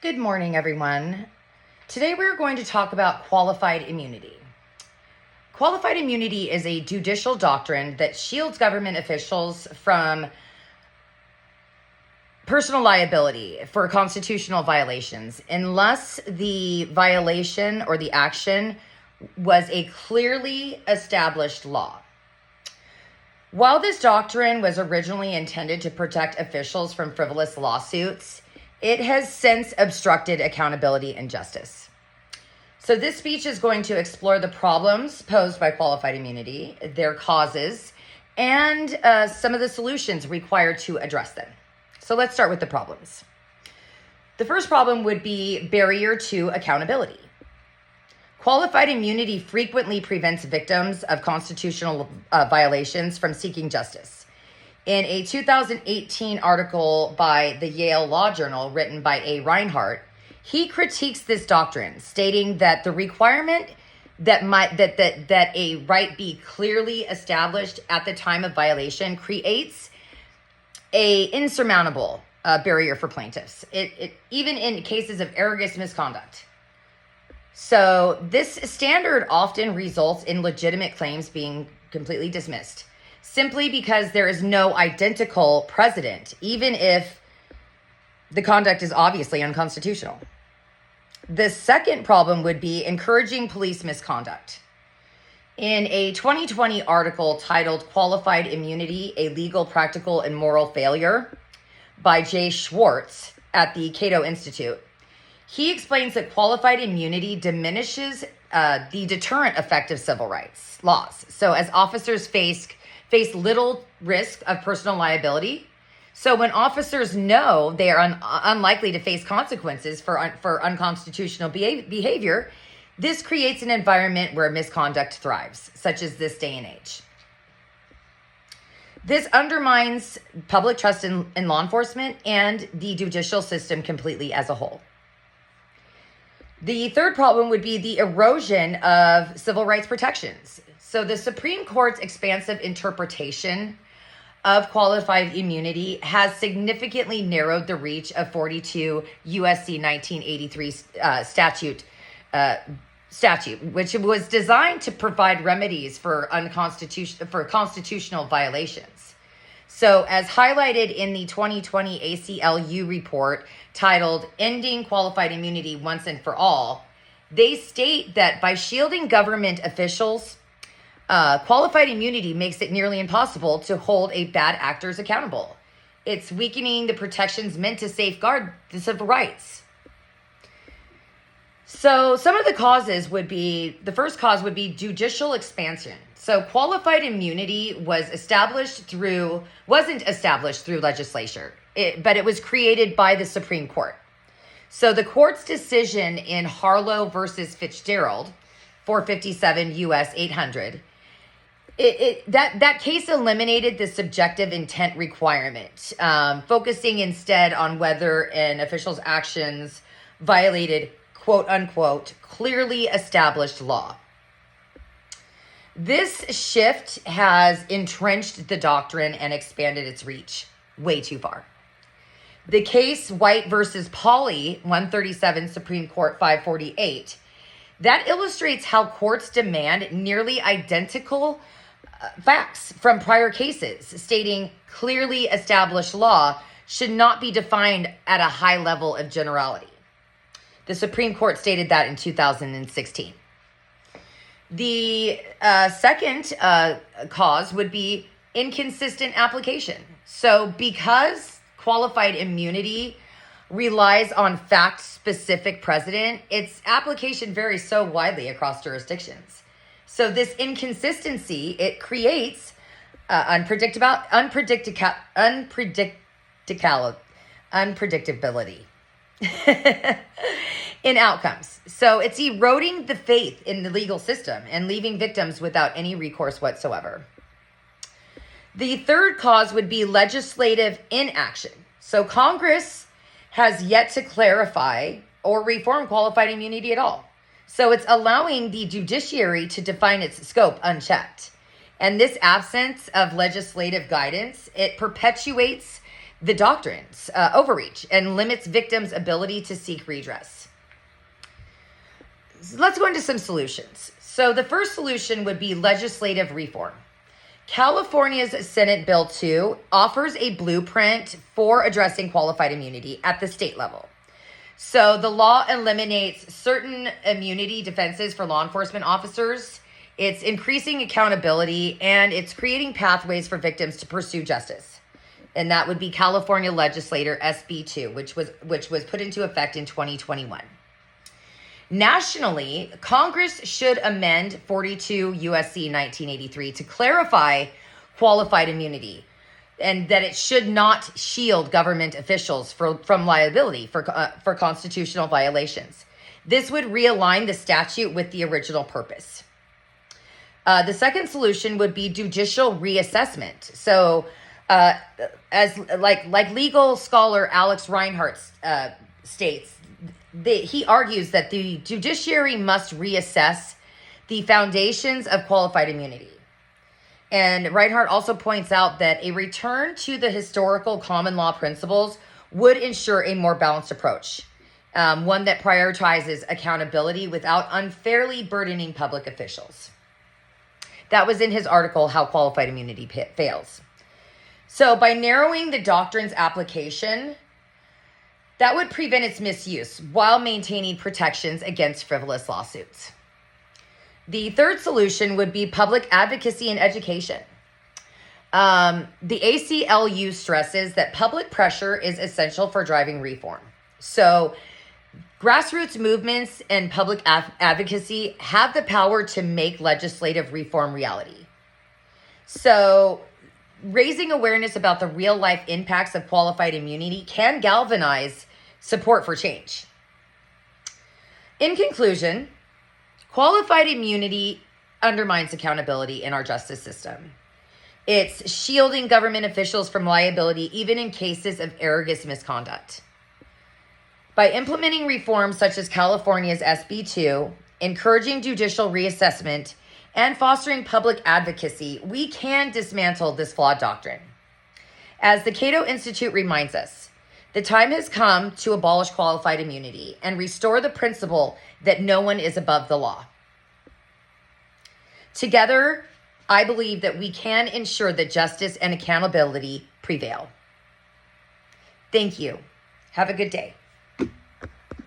Good morning, everyone. Today we're going to talk about qualified immunity. Qualified immunity is a judicial doctrine that shields government officials from personal liability for constitutional violations unless the violation or the action was a clearly established law. While this doctrine was originally intended to protect officials from frivolous lawsuits, it has since obstructed accountability and justice. So this speech is going to explore the problems posed by qualified immunity, their causes, and some of the solutions required to address them. So let's start with the problems. The first problem would be barrier to accountability. Qualified immunity frequently prevents victims of constitutional violations from seeking justice. In a 2018 article by the Yale Law Journal written by A. Reinhart, he critiques this doctrine, stating that the requirement that a right be clearly established at the time of violation creates a insurmountable barrier for plaintiffs, even in cases of egregious misconduct. So this standard often results in legitimate claims being completely dismissed, simply because there is no identical precedent, even if the conduct is obviously unconstitutional. The second problem would be encouraging police misconduct. In a 2020 article titled Qualified Immunity, a Legal, Practical, and Moral Failure by Jay Schwartz at the Cato Institute, he explains that qualified immunity diminishes the deterrent effect of civil rights laws. So as officers face little risk of personal liability. So when officers know they are unlikely to face consequences for unconstitutional behavior, this creates an environment where misconduct thrives, such as this day and age. This undermines public trust in law enforcement and the judicial system completely as a whole. The third problem would be the erosion of civil rights protections. So the Supreme Court's expansive interpretation of qualified immunity has significantly narrowed the reach of 42 USC 1983 statute, which was designed to provide remedies for constitutional violations. So as highlighted in the 2020 ACLU report titled Ending Qualified Immunity Once and for All, they state that by shielding government officials, qualified immunity makes it nearly impossible to hold bad actors accountable. It's weakening the protections meant to safeguard the civil rights. So some of the causes would be, the first cause would be judicial expansion. So qualified immunity wasn't established through legislature, but it was created by the Supreme Court. So the court's decision in Harlow versus Fitzgerald, 457 U.S. 800, that case eliminated the subjective intent requirement, focusing instead on whether an official's actions violated quote unquote clearly established law. This shift has entrenched the doctrine and expanded its reach way too far. The case White versus Pauley, 137 Supreme Court 548, that illustrates how courts demand nearly identical facts from prior cases, stating clearly established law should not be defined at a high level of generality. The Supreme Court stated that in 2016. The second cause would be inconsistent application. So because qualified immunity relies on fact-specific precedent, its application varies so widely across jurisdictions. So this inconsistency, it creates unpredictability in outcomes. So it's eroding the faith in the legal system and leaving victims without any recourse whatsoever. The third cause would be legislative inaction. So Congress has yet to clarify or reform qualified immunity at all. So it's allowing the judiciary to define its scope unchecked. And this absence of legislative guidance, it perpetuates the doctrine's overreach and limits victims' ability to seek redress. So let's go into some solutions. So the first solution would be legislative reform. California's Senate Bill 2 offers a blueprint for addressing qualified immunity at the state level. So the law eliminates certain immunity defenses for law enforcement officers. It's increasing accountability, and it's creating pathways for victims to pursue justice. And that would be California Legislator SB 2, which was put into effect in 2021. Nationally, Congress should amend 42 USC 1983 to clarify qualified immunity, and that it should not shield government officials from liability for constitutional violations. This would realign the statute with the original purpose. The second solution would be judicial reassessment. So, as legal scholar Alex Reinhart states, he argues that the judiciary must reassess the foundations of qualified immunity. And Reinhart also points out that a return to the historical common law principles would ensure a more balanced approach, one that prioritizes accountability without unfairly burdening public officials. That was in his article, How Qualified Immunity Fails. So by narrowing the doctrine's application, that would prevent its misuse while maintaining protections against frivolous lawsuits. The third solution would be public advocacy and education. The ACLU stresses that public pressure is essential for driving reform. So grassroots movements and public advocacy have the power to make legislative reform reality. So raising awareness about the real life impacts of qualified immunity can galvanize support for change. In conclusion, qualified immunity undermines accountability in our justice system. It's shielding government officials from liability, even in cases of egregious misconduct. By implementing reforms such as California's SB 2, encouraging judicial reassessment, and fostering public advocacy, we can dismantle this flawed doctrine. As the Cato Institute reminds us, the time has come to abolish qualified immunity and restore the principle that no one is above the law. Together, I believe that we can ensure that justice and accountability prevail. Thank you. Have a good day.